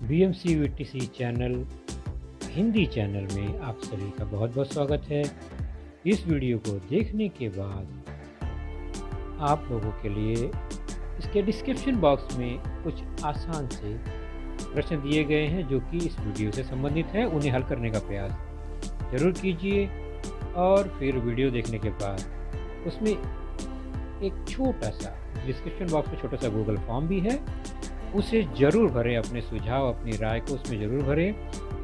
BMCVTC channel Hindi channel में आप सभी का बहुत बहुत स्वागत है। इस वीडियो को देखने के बाद आप लोगों के लिए इसके डिस्क्रिप्शन बॉक्स में कुछ आसान से प्रश्न दिए गए हैं जो कि इस वीडियो से संबंधित है। उन्हें हल करने का प्रयास ज़रूर कीजिए और फिर वीडियो देखने के बाद उसमें एक छोटा सा डिस्क्रिप्शन बॉक्स में छोटा सा गूगल फॉर्म भी है, उसे ज़रूर भरें। अपने सुझाव अपनी राय को उसमें ज़रूर भरें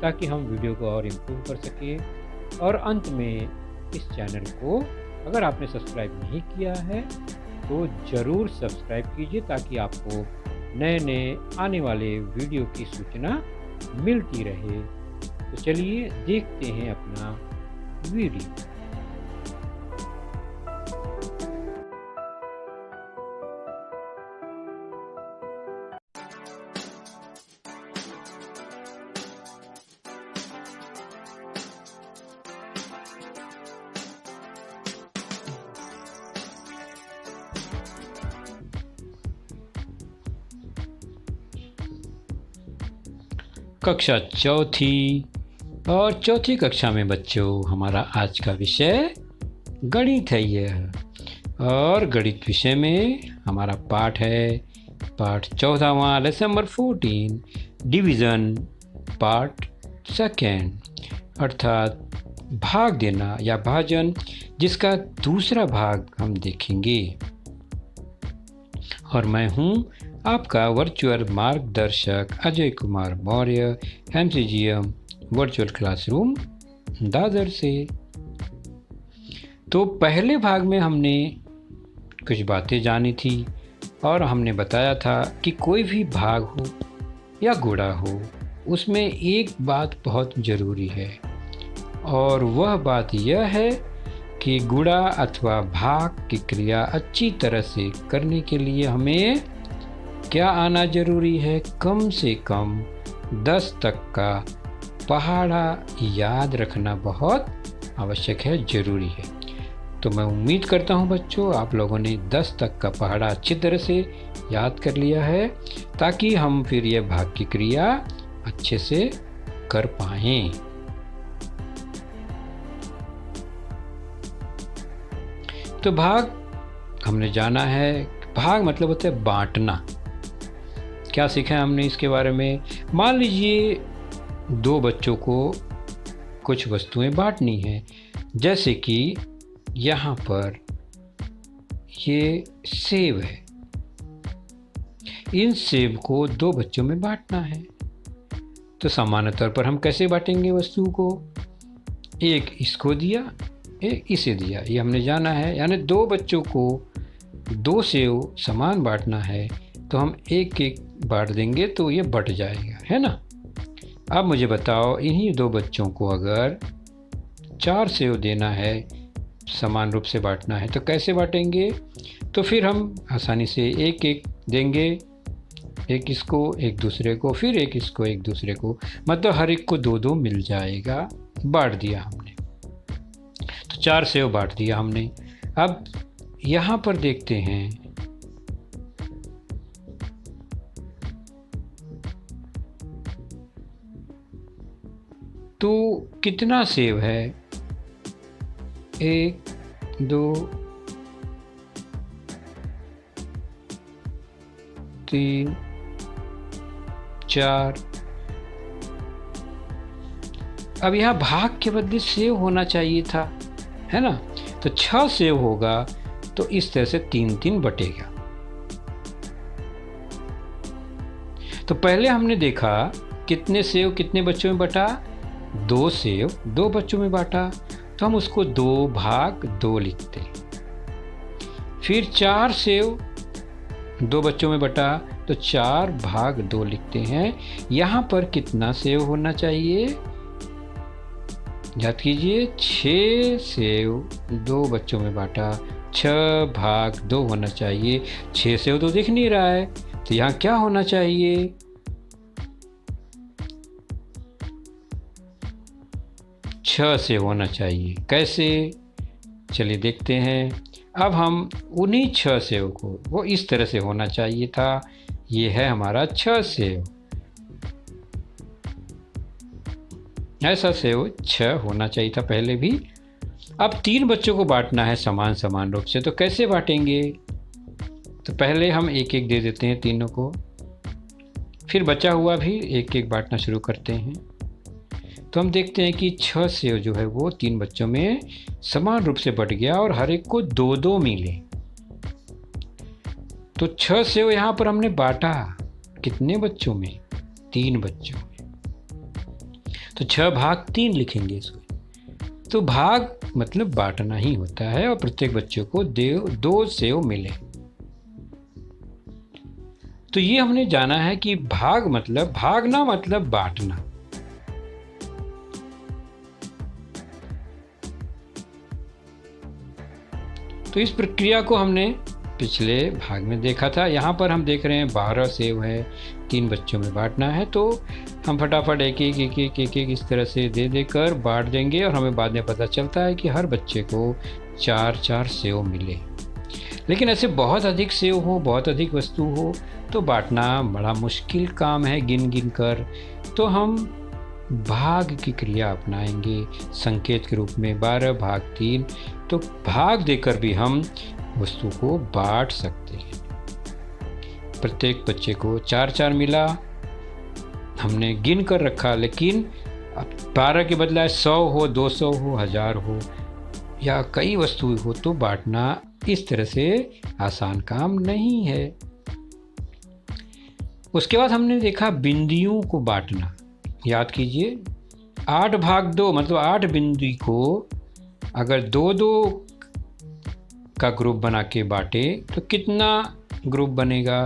ताकि हम वीडियो को और इम्प्रूव कर सकें। और अंत में इस चैनल को अगर आपने सब्सक्राइब नहीं किया है तो ज़रूर सब्सक्राइब कीजिए ताकि आपको नए नए आने वाले वीडियो की सूचना मिलती रहे। तो चलिए देखते हैं अपना वीडियो। कक्षा चौथी और चौथी कक्षा में बच्चों हमारा आज का विषय गणित है यह। और गणित विषय में हमारा पाठ है पाठ 14वां lesson number 14 division part second, अर्थात भाग देना या भाजन, जिसका दूसरा भाग हम देखेंगे। और मैं हूँ आपका वर्चुअल मार्गदर्शक Ajay Kumar Maurya, MCGM virtual classroom Dadar से। तो पहले भाग में हमने कुछ बातें जानी थी और हमने बताया था कि कोई भी भाग हो या गुणा हो उसमें एक बात बहुत ज़रूरी है, और वह बात यह है कि गुणा अथवा भाग की क्रिया अच्छी तरह से करने के लिए हमें क्या आना जरूरी है? कम से कम 10 तक का पहाड़ा याद रखना बहुत आवश्यक है, ज़रूरी है। तो मैं उम्मीद करता हूँ बच्चों आप लोगों ने 10 तक का पहाड़ा अच्छी तरह से याद कर लिया है ताकि हम फिर यह भाग की क्रिया अच्छे से कर पाएं। तो भाग हमने जाना है, भाग मतलब होता है बांटना। क्या सीखा है हमने इसके बारे में? मान लीजिए दो बच्चों को कुछ वस्तुएं बांटनी है, जैसे कि यहाँ पर ये सेब है, इन सेब को दो बच्चों में बांटना है। तो सामान्य तौर पर हम कैसे बांटेंगे वस्तु को? एक इसको दिया, एक इसे दिया, ये हमने जाना है। यानी दो बच्चों को दो सेब समान बांटना है तो हम एक एक बांट देंगे तो ये बट जाएगा, है ना। अब मुझे बताओ इन्हीं दो बच्चों को अगर 4 सेब देना है, समान रूप से बांटना है, तो कैसे बांटेंगे? तो फिर हम आसानी से एक एक देंगे, एक इसको एक दूसरे को, फिर एक इसको एक दूसरे को, मतलब हर एक को दो दो मिल जाएगा। बांट दिया हमने, तो 4 सेब बांट दिया हमने। अब यहाँ पर देखते हैं तो कितना सेब है? 1 2 3 4। अब यहाँ भाग के बदले सेब होना चाहिए था, है ना। तो 6 सेब होगा तो इस तरह से 3-3 बटेगा। तो पहले हमने देखा कितने सेब कितने बच्चों में बटा? 2 सेब 2 बच्चों में बांटा, तो हम उसको 2 भाग 2 लिखते। फिर 4 सेब 2 बच्चों में बटा तो 4 भाग 2 लिखते हैं। यहाँ पर कितना सेब होना चाहिए? याद कीजिए, 6 सेब 2 बच्चों में बांटा, 6 भाग 2 होना चाहिए। 6 सेब तो दिख नहीं रहा है, तो यहाँ क्या होना चाहिए? 6 से होना चाहिए। कैसे? चलिए देखते हैं। अब हम उन्हीं 6 सेव को, वो इस तरह से होना चाहिए था, ये है हमारा 6 सेव। ऐसा सेव 6 होना चाहिए था पहले भी। अब 3 बच्चों को बांटना है समान समान रूप से, तो कैसे बांटेंगे? तो पहले हम एक एक दे देते हैं तीनों को, फिर बचा हुआ भी एक एक बांटना शुरू करते हैं। तो हम देखते हैं कि 6 सेव जो है वो 3 बच्चों में समान रूप से बट गया और हर एक को 2-2 मिले। तो 6 सेव यहाँ पर हमने बांटा कितने बच्चों में? 3 बच्चों में। तो 6 भाग 3 लिखेंगे इसको। तो भाग मतलब बांटना ही होता है और प्रत्येक बच्चे को 2 सेव मिले। तो ये हमने जाना है कि भागना मतलब बांटना। तो इस प्रक्रिया को हमने पिछले भाग में देखा था। यहाँ पर हम देख रहे हैं 12 सेव है, 3 बच्चों में बांटना है, तो हम फटाफट एक एक इस तरह से दे देकर बांट देंगे और हमें बाद में पता चलता है कि हर बच्चे को 4-4 सेव मिले। लेकिन ऐसे बहुत अधिक सेव हो, बहुत अधिक वस्तु हो तो बांटना बड़ा मुश्किल काम है गिन कर। तो हम भाग की क्रिया अपनाएंगे संकेत के रूप में 12 भाग 3। तो भाग देकर भी हम वस्तु को बांट सकते हैं। प्रत्येक बच्चे को 4-4 मिला, हमने गिन कर रखा, लेकिन अब 12 के बदला 100 हो, 200 हो, 1000 हो या कई वस्तु हो तो बांटना इस तरह से आसान काम नहीं है। उसके बाद हमने देखा बिंदियों को बांटना। याद कीजिए 8 भाग 2 मतलब 8 बिंदु को अगर 2-2 का ग्रुप बना के बांटे तो कितना ग्रुप बनेगा?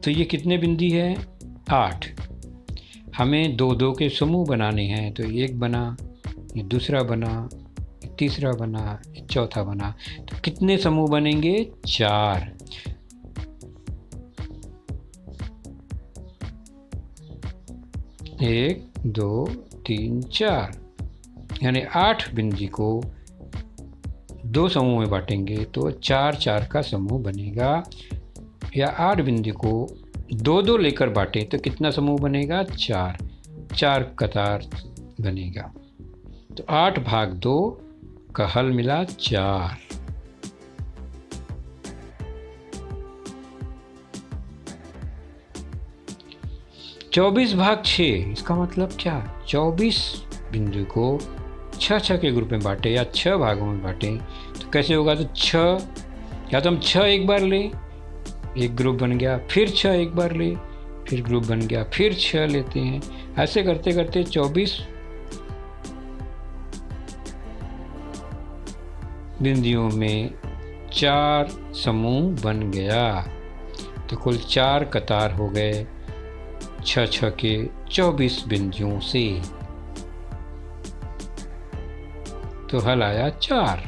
तो ये कितने बिंदी है? 8। हमें 2-2 के समूह बनाने हैं, तो एक बना, ये दूसरा बना, ये तीसरा बना, ये चौथा बना, तो कितने समूह बनेंगे? 4। एक, 2, 3, 4 यानी 8 बिंदी को 2 समूह में बांटेंगे तो 4-4 का समूह बनेगा। या 8 बिंदी को 2-2 लेकर बांटे तो कितना समूह बनेगा? 4 कतार बनेगा। तो 8 भाग 2 का हल मिला 4। चौबीस भाग 6 इसका मतलब क्या? 24 बिंदु को 6-6 के ग्रुप में बांटे या 6 भागों में बांटे तो कैसे होगा? तो 6 या तो हम 6 एक बार ले, एक ग्रुप बन गया, फिर 6 एक बार ले, फिर ग्रुप बन गया, फिर 6 लेते हैं। ऐसे करते करते 24 बिंदियों में 4 समूह बन गया। तो कुल 4 कतार हो गए 6-6 के 24 बिंदियों से। तो हल आया 4।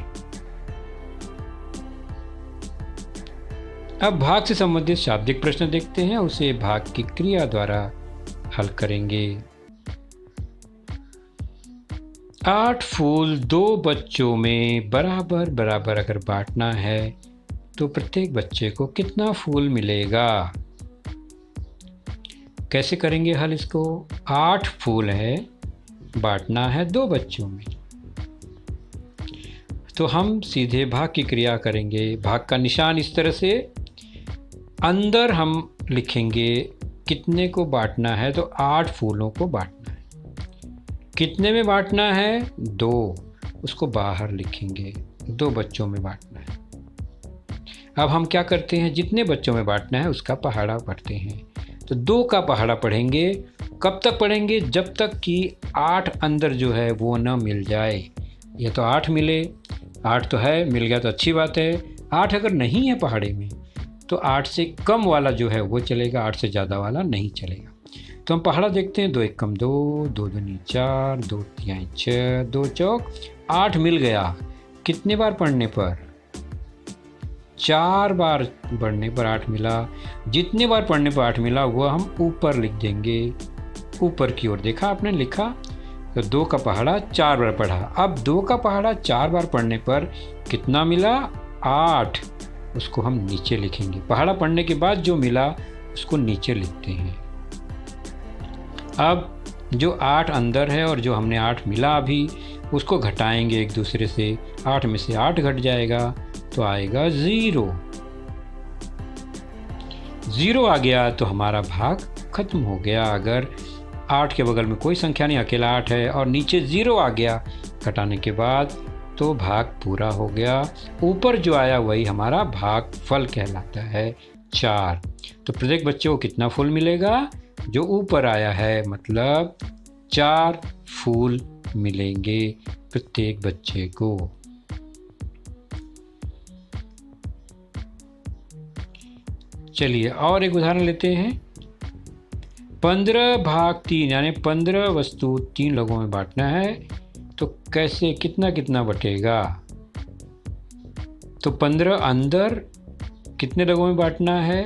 अब भाग से संबंधित शाब्दिक प्रश्न देखते हैं, उसे भाग की क्रिया द्वारा हल करेंगे। 8 फूल 2 बच्चों में बराबर बराबर अगर बांटना है तो प्रत्येक बच्चे को कितना फूल मिलेगा? कैसे करेंगे हल इसको? 8 फूल है, बांटना है 2 बच्चों में, तो हम सीधे भाग की क्रिया करेंगे। भाग का निशान इस तरह से, अंदर हम लिखेंगे कितने को बांटना है, तो 8 फूलों को बांटना है। कितने में बांटना है? 2, उसको बाहर लिखेंगे, 2 बच्चों में बांटना है। अब हम क्या करते हैं, जितने बच्चों में बांटना है उसका पहाड़ा पढ़ते हैं। तो 2 का पहाड़ा पढ़ेंगे। कब तक पढ़ेंगे? जब तक कि 8 अंदर जो है वो न मिल जाए। ये तो 8 मिले, 8 तो है, मिल गया तो अच्छी बात है। 8 अगर नहीं है पहाड़े में तो 8 से कम वाला जो है वो चलेगा, 8 से ज़्यादा वाला नहीं चलेगा। तो हम पहाड़ा देखते हैं, 2 एकम 2, 2 दूनी 4, 2 तिहाई 6, 2 चौक 8 मिल गया। कितने बार पढ़ने पर? 4 बार पढ़ने पर 8 मिला। जितने बार पढ़ने पर 8 मिला वो हम ऊपर लिख देंगे, ऊपर की ओर देखा आपने, लिखा तो 2 का पहाड़ा 4 बार पढ़ा। अब 2 का पहाड़ा 4 बार पढ़ने पर कितना मिला? 8, उसको हम नीचे लिखेंगे। पहाड़ा पढ़ने के बाद जो मिला उसको नीचे लिखते हैं। अब जो 8 अंदर है और जो हमने 8 मिला अभी, उसको घटाएंगे एक दूसरे से। 8 में से 8 घट जाएगा तो आएगा 0। 0 आ गया तो हमारा भाग खत्म हो गया। अगर 8 के बगल में कोई संख्या नहीं, अकेला 8 है और नीचे 0 आ गया घटाने के बाद, तो भाग पूरा हो गया। ऊपर जो आया वही हमारा भाग फल कहलाता है, 4। तो प्रत्येक बच्चे को कितना फूल मिलेगा? जो ऊपर आया है, मतलब 4 फूल मिलेंगे प्रत्येक बच्चे को। चलिए और एक उदाहरण लेते हैं। 15 भाग 3 यानी 15 वस्तु 3 लोगों में बांटना है, तो कैसे, कितना कितना बटेगा? तो 15 अंदर कितने लोगों में बांटना है?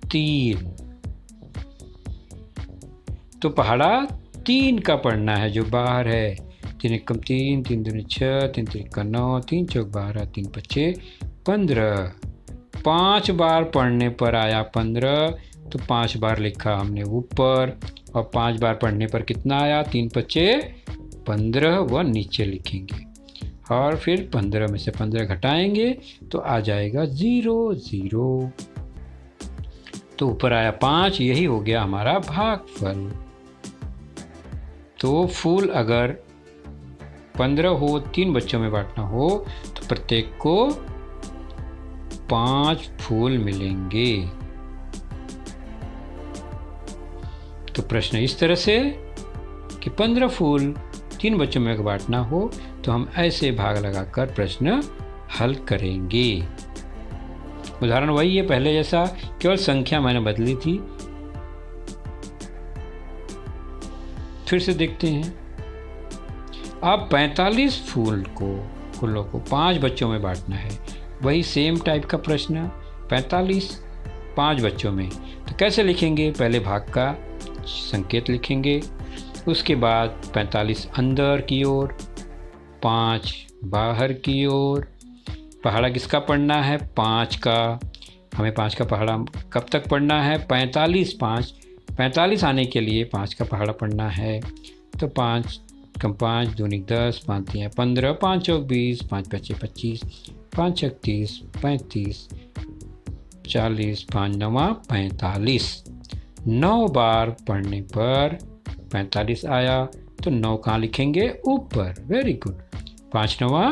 3। तो पहाड़ा 3 का पढ़ना है जो बाहर है। 3 एकम 3, 3 दूनी 6, 3 तिरिका 9, 3 चौक 12, 3 पच्चे 15। 5 बार पढ़ने पर आया 15, तो 5 बार लिखा हमने ऊपर, और 5 बार पढ़ने पर कितना आया? 3 पच्चे 15, वह नीचे लिखेंगे। और फिर 15 में से 15 घटाएंगे तो आ जाएगा 0 0। तो ऊपर आया 5, यही हो गया हमारा भागफल। तो फूल अगर 15 हो, 3 बच्चों में बांटना हो, तो प्रत्येक को 5 फूल मिलेंगे। तो प्रश्न इस तरह से कि 15 फूल 3 बच्चों में बांटना हो, तो हम ऐसे भाग लगाकर प्रश्न हल करेंगे। उदाहरण वही है पहले जैसा, केवल संख्या मैंने बदली थी। फिर से देखते हैं। अब 45 फूलों को 5 बच्चों में बांटना है। वही सेम टाइप का प्रश्न, 45 5 बच्चों में, तो कैसे लिखेंगे? पहले भाग का संकेत लिखेंगे, उसके बाद 45 अंदर की ओर, 5 बाहर की ओर। पहाड़ा किसका पढ़ना है? 5 का। हमें 5 का पहाड़ा कब तक पढ़ना है? 45 आने के लिए 5 का पहाड़ा पढ़ना है। तो 5 कम 5 दूनी 10, 5 तिया 15, 5 चौक 20, 5 पच्चे 25, 5 छक 30, 35, 40, 5 नवा 45। 9 बार पढ़ने पर 45 आया, तो 9 कहाँ लिखेंगे? ऊपर। Very good. 5 नवा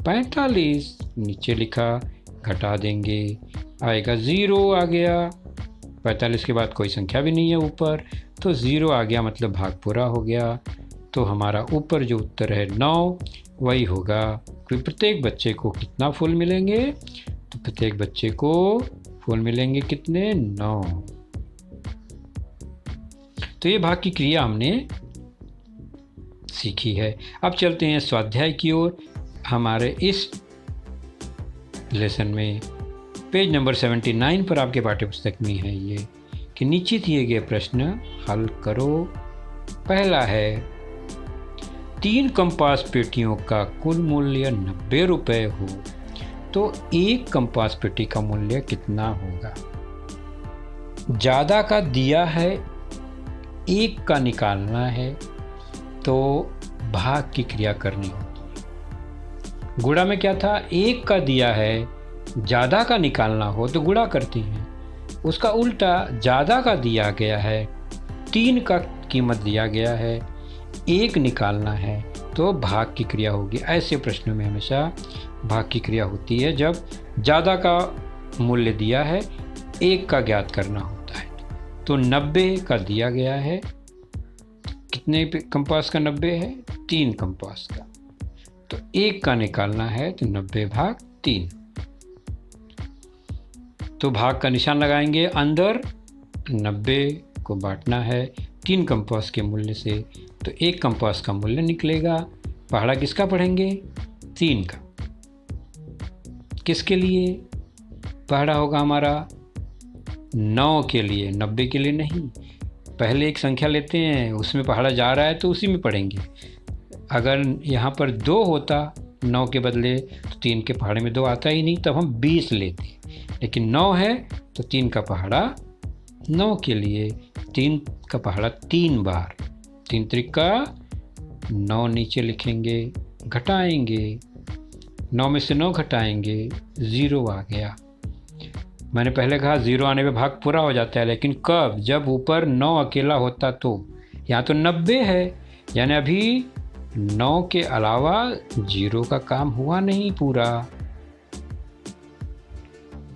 45, नीचे लिखा, घटा देंगे, आएगा 0 आ गया। 45 के बाद कोई संख्या भी नहीं है ऊपर, तो 0 आ गया, मतलब भाग पूरा हो गया। तो हमारा ऊपर जो उत्तर है 9, वही होगा। प्रत्येक बच्चे को कितना फूल मिलेंगे? तो प्रत्येक बच्चे को फूल मिलेंगे कितने? 9। तो ये भाग की क्रिया हमने सीखी है। अब चलते हैं स्वाध्याय की ओर। हमारे इस लेसन में पेज नंबर 79 पर आपके पाठ्यपुस्तक में है ये कि नीचे दिए गए प्रश्न हल करो। पहला है, 3 कंपास पेटियों का कुल मूल्य 90 रुपये हो, तो एक कंपास पेटी का मूल्य कितना होगा? ज़्यादा का दिया है, एक का निकालना है, तो भाग की क्रिया करनी होती है। गुणा में क्या था? एक का दिया है, ज़्यादा का निकालना हो तो गुणा करते हैं। उसका उल्टा, ज़्यादा का दिया गया है, 3 का कीमत दिया गया है, एक निकालना है, तो भाग की क्रिया होगी। ऐसे प्रश्नों में हमेशा भाग की क्रिया होती है जब ज़्यादा का मूल्य दिया है, एक का ज्ञात करना होता है। तो 90 का दिया गया है, कितने कंपास का 90 है? 3 कंपास का, तो एक का निकालना है, तो 90 भाग 3। तो भाग का निशान लगाएंगे अंदर, 90 को बांटना है 3 कंपास के मूल्य से, तो एक कंपास का मूल्य निकलेगा। पहाड़ा किसका पढ़ेंगे? 3 का। किसके लिए पहाड़ा होगा हमारा? 9 के लिए, 90 के लिए नहीं। पहले एक संख्या लेते हैं, उसमें पहाड़ा जा रहा है तो उसी में पढ़ेंगे। अगर यहाँ पर 2 होता 9 के बदले, तो 3 के पहाड़े में 2 आता ही नहीं, तब हम 20 लेते। लेकिन 9 है तो 3 का पहाड़ा 9 के लिए, 3 का पहाड़ा 3 बार, 3 त्रिका 9 नीचे लिखेंगे, घटाएंगे, 9 में से 9 घटाएंगे, 0 आ गया। मैंने पहले कहा 0 आने पे भाग पूरा हो जाता है, लेकिन कब? जब ऊपर 9 अकेला होता तो। यहाँ तो 90 है, यानी अभी 9 के अलावा 0 का काम हुआ नहीं पूरा,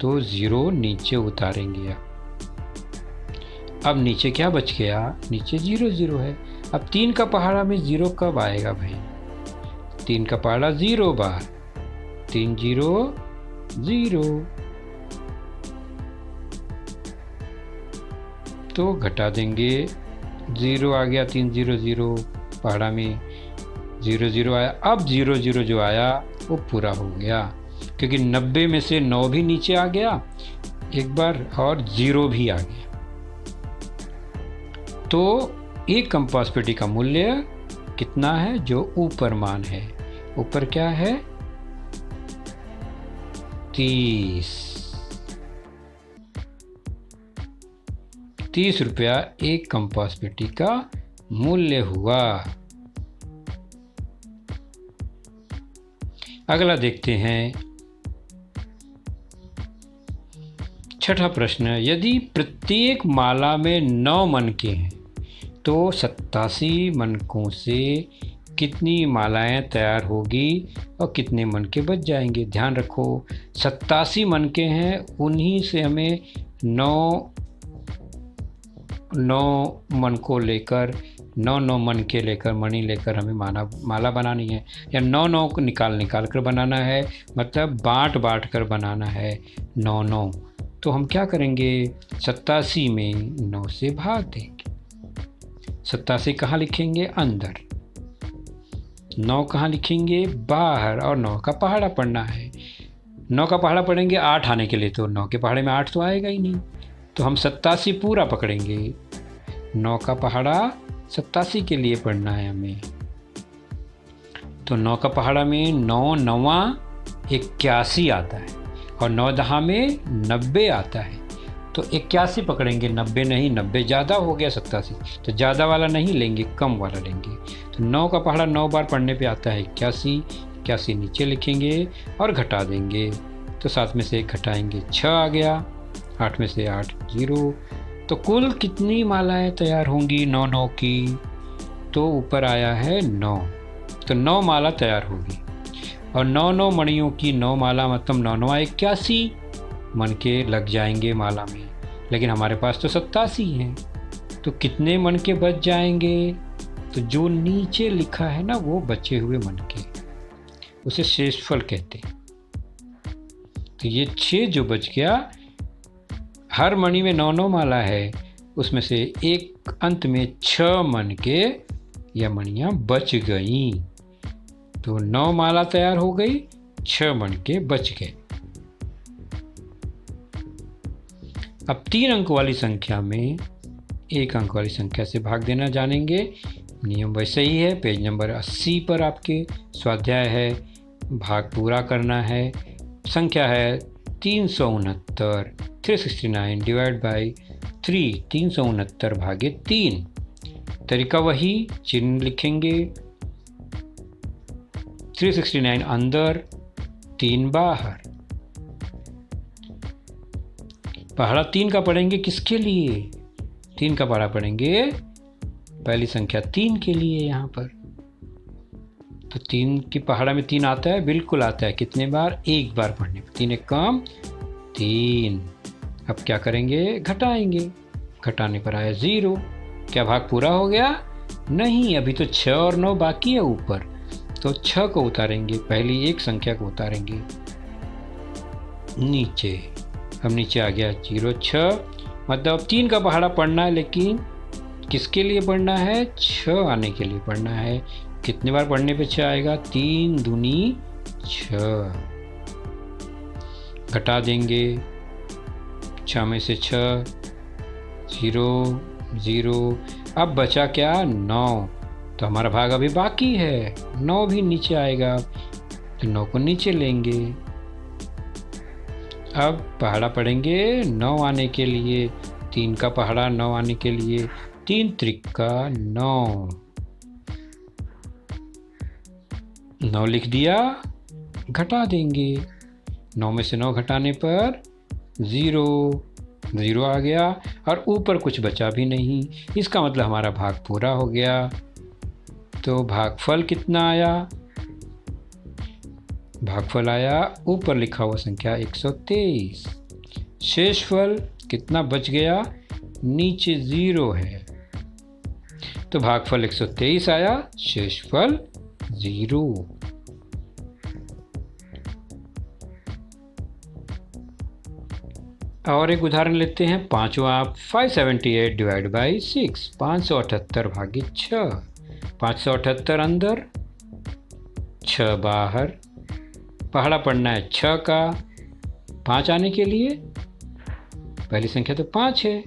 तो 0 नीचे उतारेंगे। अब नीचे क्या बच गया? नीचे 0 0 है। अब 3 का पहाड़ा में 0 कब आएगा भाई? 3 का पहाड़ा 0 बार, 3 0 0, तो घटा देंगे, 0 आ गया, 3 0 0 पहाड़ा में 0 0 आया। अब 0 0 जो आया वो पूरा हो गया, क्योंकि 90 में से 9 भी नीचे आ गया एक बार और 0 भी आ गया। तो एक कंपास पेटी का मूल्य कितना है? जो ऊपर मान है, ऊपर क्या है? 30 रुपया एक कंपास पेटी का मूल्य हुआ। अगला देखते हैं, छठा प्रश्न। यदि प्रत्येक माला में 9 मनके हैं तो 87 मनकों से कितनी मालाएं तैयार होगी और कितने मनके बच जाएंगे? ध्यान रखो, 87 मनके हैं, उन्हीं से हमें 9 मनकों लेकर 9 मनके लेकर, मणि लेकर हमें माला बनानी है, या 9 को निकाल कर बनाना है, मतलब बांट कर बनाना है 9। तो हम क्या करेंगे? 87 में 9 से भाग देंगे। 87 कहाँ लिखेंगे? अंदर। 9 कहाँ लिखेंगे? बाहर। और 9 का पहाड़ा पढ़ना है। 9 का पहाड़ा पढ़ेंगे 8 आने के लिए, तो 9 के पहाड़े में 8 तो आएगा ही नहीं, तो हम 87 पूरा पकड़ेंगे। 9 का पहाड़ा 87 के लिए पढ़ना है हमें, तो 9 का पहाड़ा में 9 9 81 आता है, और 9 10 में 90 आता है, तो 81 पकड़ेंगे, 90 नहीं, 90 ज़्यादा हो गया 87, तो ज़्यादा वाला नहीं लेंगे, कम वाला लेंगे। तो 9 का पहाड़ा 9 बार पढ़ने पे आता है 81, 81 नीचे लिखेंगे और घटा देंगे, तो 7 में से 1 घटाएंगे, 6 आ गया, 8 में से 8 0। तो कुल कितनी मालाएं तैयार होंगी 9 की? तो ऊपर आया है 9, तो 9 माला तैयार होगी, और 9 मणियों की 9 माला, मतलब 9 81 मन के लग जाएंगे माला में, लेकिन हमारे पास तो 87 हैं, तो कितने मन के बच जाएंगे? तो जो नीचे लिखा है ना, वो बचे हुए मन के, उसे शेषफल कहते हैं। तो ये 6 जो बच गया, हर मणि में 9 माला है, उसमें से एक अंत में 6 मन के या मणियाँ बच गई, तो 9 माला तैयार हो गई, 6 मन के बच गए। अब 3 अंक वाली संख्या में 1 अंक वाली संख्या से भाग देना जानेंगे। नियम वैसे ही है, पेज नंबर 80 पर आपके स्वाध्याय है, भाग पूरा करना है। संख्या है 369, 369 डिवाइड बाई 3, 369 भागे 3। तरीका वही, चिन्ह लिखेंगे, 369 अंदर, 3 बाहर। पहाड़ा 3 का पढ़ेंगे किसके लिए? 3 का पहाड़ा पढ़ेंगे पहली संख्या 3 के लिए यहाँ पर। तो 3 की पहाड़ा में 3 आता है, बिल्कुल आता है। कितने बार? 1 बार पढ़ने पर। 3 एक काम 3। अब क्या करेंगे? घटाएंगे, घटाने पर आया 0। क्या भाग पूरा हो गया? नहीं, अभी तो 6 और 9 बाकी है ऊपर, तो 6 को उतारेंगे, पहली एक संख्या को उतारेंगे नीचे। अब नीचे आ गया 0 6, मतलब 3 का पहाड़ा पढ़ना है, लेकिन किसके लिए पढ़ना है? 6 आने के लिए पढ़ना है। कितने बार पढ़ने पे 6 आएगा? 3 दूनी 6। घटा देंगे, 6 में से 6 0 0। अब बचा क्या? 9। तो हमारा भाग अभी बाकी है, 9 भी नीचे आएगा, तो 9 को नीचे लेंगे। अब पहाड़ा पढ़ेंगे 9 आने के लिए, 3 का पहाड़ा 9 आने के लिए 3 त्रिका 9, 9 लिख दिया, घटा देंगे। 9 में से 9 घटाने पर 0 आ गया और ऊपर कुछ बचा भी नहीं। इसका मतलब हमारा भाग पूरा हो गया। तो भागफल कितना आया? भागफल आया ऊपर लिखा हुआ संख्या 123। शेषफल कितना बच गया? नीचे 0 है, तो भागफल 123 आया, शेषफल 0। और एक उदाहरण लेते हैं। पांचवा 578 डिवाइड बाई 6, 578 भागी 6, 578 अंदर 6 बाहर। पहाड़ा पढ़ना है 6 का, 5 आने के लिए पहली संख्या तो 5 है,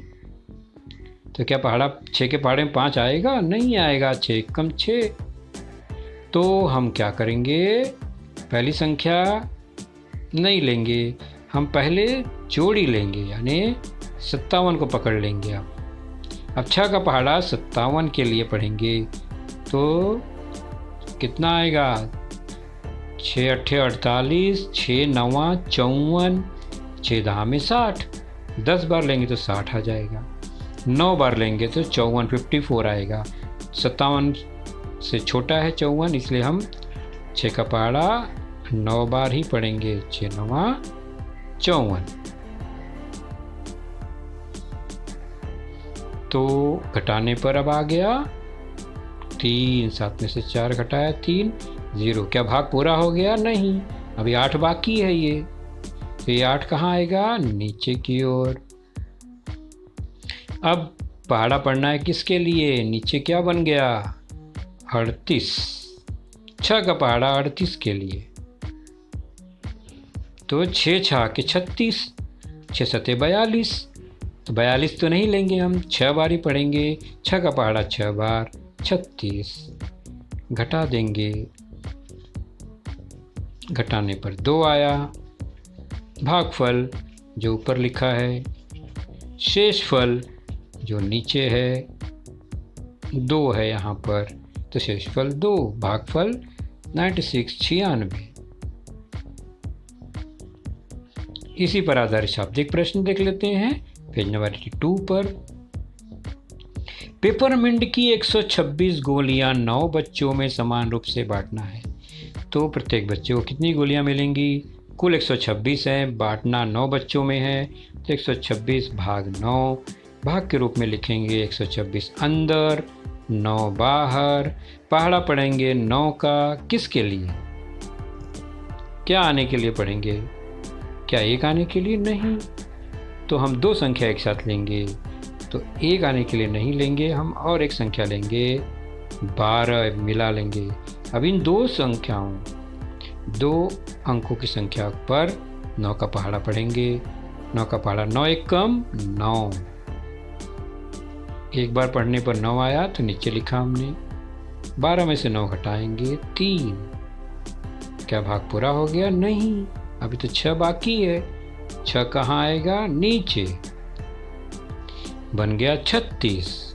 तो क्या पहाड़ा 6 के पहाड़े में 5 आएगा? नहीं आएगा, 6 कम 6। तो हम क्या करेंगे? पहली संख्या नहीं लेंगे, हम पहले जोड़ी लेंगे, यानी 57 को पकड़ लेंगे। अब 6 का पहाड़ा 57 के लिए पढ़ेंगे, तो कितना आएगा? 6 अट्ठे 48, 6 नवा 54, 6 दहा में 60। 10 बार लेंगे तो 60 आ जाएगा, 9 बार लेंगे तो 54 आएगा। 57 से छोटा है 54, इसलिए हम 6 का पहाड़ा 9 बार ही पढ़ेंगे। 6 नवा 54। तो घटाने पर अब आ गया 3, 7 में से 4 घटाया 3, 0। क्या भाग पूरा हो गया? नहीं, अभी 8 बाकी है ये। तो ये 8 कहाँ आएगा? नीचे की ओर। अब पहाड़ा पढ़ना है किसके लिए? नीचे क्या बन गया? 38। 6 का पहाड़ा 38 के लिए, तो 6 6 के 36, 6 सते 42। तो 42 तो नहीं लेंगे, हम 6 बार ही पढ़ेंगे। 6 का पहाड़ा 6 बार 36, घटा देंगे, घटाने पर 2 आया। भागफल जो ऊपर लिखा है, शेषफल जो नीचे है 2 है यहाँ पर, तो शेषफल 2, भागफल 96। इसी पर आधारित शाब्दिक प्रश्न देख लेते हैं पेज नंबर 82 पर। पेपरमिंट की 126 गोलियां 9 बच्चों में समान रूप से बांटना है, तो प्रत्येक बच्चे को कितनी गोलियां मिलेंगी? कुल 126 है, बांटना 9 बच्चों में है, तो 126 भाग 9, भाग के रूप में लिखेंगे 126 अंदर 9 बाहर। पहाड़ा पढ़ेंगे 9 का, किसके लिए? क्या आने के लिए पढ़ेंगे? क्या 1 आने के लिए? नहीं, तो हम 2 संख्या एक साथ लेंगे, तो 1 आने के लिए नहीं लेंगे, हम और एक संख्या लेंगे 12 मिला लेंगे। अब इन 2 संख्याओं 2 अंकों की संख्या पर 9 का पहाड़ा पढ़ेंगे। 9 का पहाड़ा 9 एक कम 9, एक बार पढ़ने पर 9 आया तो नीचे लिखा हमने। 12 में से 9 घटाएंगे 3। क्या भाग पूरा हो गया? नहीं, अभी तो 6 बाकी है। 6 कहाँ आएगा? नीचे, बन गया 36।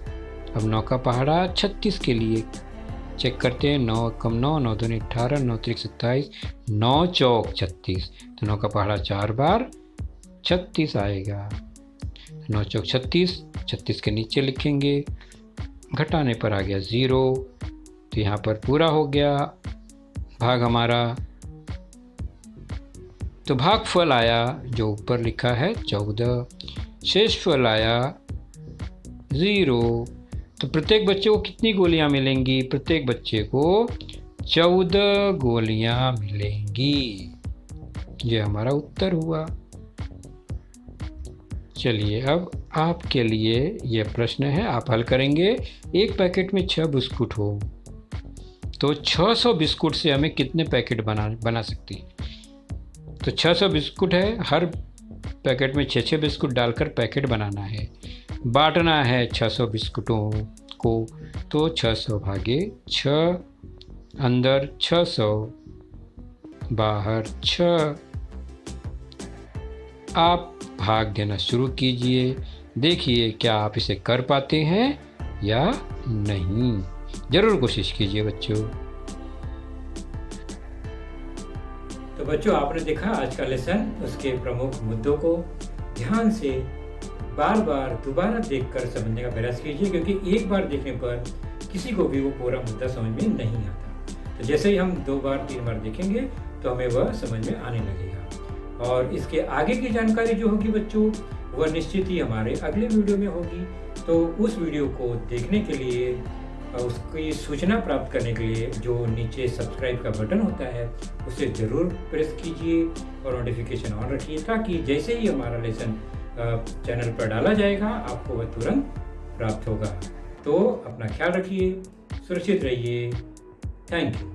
अब 9 का पहाड़ा 36 के लिए चेक करते हैं। 9 कम 9, 9 दूनी 18, 9 त्रिक 27, 9 चौक 36, तो 9 का पहाड़ा 4 बार 36 आएगा। 9 चौक 36, 36 के नीचे लिखेंगे, घटाने पर आ गया 0, तो यहाँ पर पूरा हो गया भाग हमारा। तो भागफल आया जो ऊपर लिखा है 14, शेषफल आया 0। तो प्रत्येक बच्चे को कितनी गोलियां मिलेंगी? प्रत्येक बच्चे को 14 गोलियां मिलेंगी। ये हमारा उत्तर हुआ। चलिए अब आपके लिए ये प्रश्न है, आप हल करेंगे। एक पैकेट में 6 बिस्कुट हो तो 600 बिस्कुट से हमें कितने पैकेट बना सकती है? तो 600 बिस्कुट है, हर पैकेट में 6 बिस्कुट डालकर पैकेट बनाना है, बांटना है 600 बिस्कुटों को, तो 600 भागे 6, अंदर 600 बाहर 6। आप भाग देना शुरू कीजिए। देखिए क्या आप इसे कर पाते हैं या नहीं। ज़रूर कोशिश कीजिए बच्चों। तो बच्चों आपने देखा आज का लेसन, उसके प्रमुख मुद्दों को ध्यान से बार बार दोबारा देखकर समझने का प्रयास कीजिए, क्योंकि एक बार देखने पर किसी को भी वो पूरा मुद्दा समझ में नहीं आता। तो जैसे ही हम 2 बार 3 बार देखेंगे तो हमें वह समझ में आने लगेगा। और इसके आगे की जानकारी जो होगी बच्चों, वह निश्चित ही हमारे अगले वीडियो में होगी। तो उस वीडियो को देखने के लिए, उसकी सूचना प्राप्त करने के लिए जो नीचे सब्सक्राइब का बटन होता है उसे ज़रूर प्रेस कीजिए और नोटिफिकेशन ऑन रखिए, ताकि जैसे ही हमारा लेसन चैनल पर डाला जाएगा आपको वह तुरंत प्राप्त होगा। तो अपना ख्याल रखिए, सुरक्षित रहिए। Thank you.